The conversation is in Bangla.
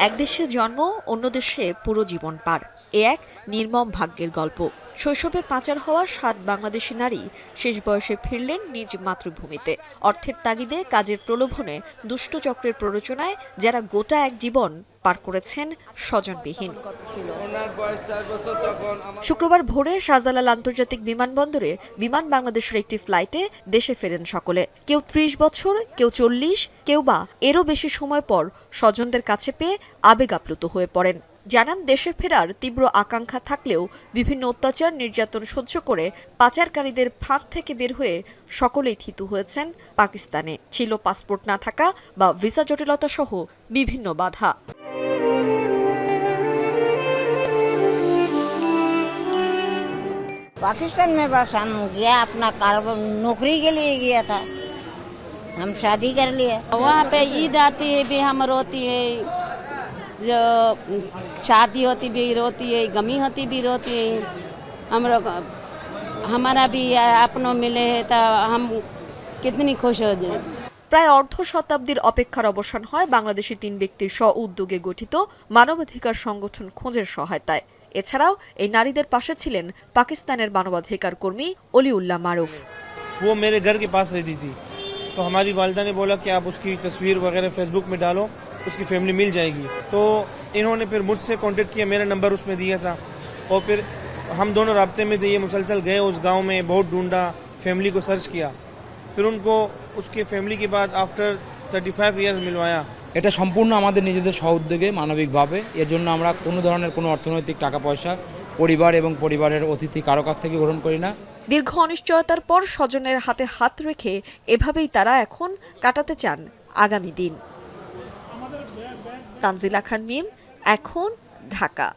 এক দেশে জন্ম, অন্য দেশে পুরো জীবন পার, এ এক নির্মম ভাগ্যের গল্প। শৈশবে পাচার হওয়া ৭ বাংলাদেশি নারী শেষ বয়সে ফিরলেন নিজ মাতৃভূমিতে। অর্থের তাগিদে, কাজের প্রলোভনে, দুষ্ট চক্রের প্ররোচনায় যারা গোটা এক জীবন পার করেছেন স্বজনবিহীন। শুক্রবার ভোরে শাহজালাল আন্তর্জাতিক বিমানবন্দরে বিমান বাংলাদেশের একটি ফ্লাইটে দেশে ফেরেন সকলে। কেউ ৩০ বছর, কেউ ৪০, কেউ বা এরও বেশি সময় পর স্বজনদের কাছে পেয়ে আবেগ আপ্লুত হয়ে পড়েন। জানান, দেশে ফেরার তীব্র আকাঙ্ক্ষা থাকলেও বিভিন্ন অত্যাচার, নির্যাতন সহ্য করে পাচারকারীদের ফাঁদ থেকে বের হয়ে সকলেই থিতু হয়েছেন পাকিস্তানে। ছিল পাসপোর্ট না থাকা বা ভিসা জটিলতা সহ বিভিন্ন বাধা। पाकिस्तान में बस हम गया अपना कारोबार नौकरी के लिए गया था, हम शादी कर लिया। वहाँ पे ईद आती है भी हम रोती है, जो शादी होती भी रोती है, गमी होती भी रोती है। हम लोग हमारा भी अपनों मिले है तो हम कितनी खुश हो जाए। প্রায় অর্ধ শতাব্দীর অপেক্ষার অবসান হয় বাংলাদেশি ৩ ব্যক্তির স্ব-উদ্যোগে গঠিত মানবাধিকার সংগঠন খোঁজের সহায়তায়। এছাড়াও এই নারীদের পাশে ছিলেন পাকিস্তানের মানবাধিকার কর্মী অলিউল্লাহ মারুফ। वो मेरे घर के पास रहती थी, तो हमारी वालिदा ने बोला कि आप उसकी तस्वीर वगैरह फेसबुक में डालो, उसकी फैमिली मिल जाएगी। तो इन्होंने फिर मुझसे कांटेक्ट किया, मेरा नंबर उसमें दिया था और फिर हम दोनों राब्ते में थे। ये मुसलसल गए उस गांव में, बहुत ढूंढा, फैमिली को सर्च किया, फिर उनको उसके फैमिली के बाद आफ्टर 35 ইয়ার্স মিলवाया। এটা সম্পূর্ণ আমাদের নিজেদের সহউদ্যোগে মানবিকভাবে। এর জন্য আমরা কোনো ধরনের কোনো অর্থনৈতিক টাকা পয়সা পরিবার এবং পরিবারের অতিথি কারো কাছ থেকে গ্রহণ করি না। দীর্ঘ অনিশ্চয়তার পর স্বজনের হাতে হাত রেখে এভাবেই তারা এখন কাটাতে চান আগামী দিন। তানজিলা খান মিম, এখন, ঢাকা।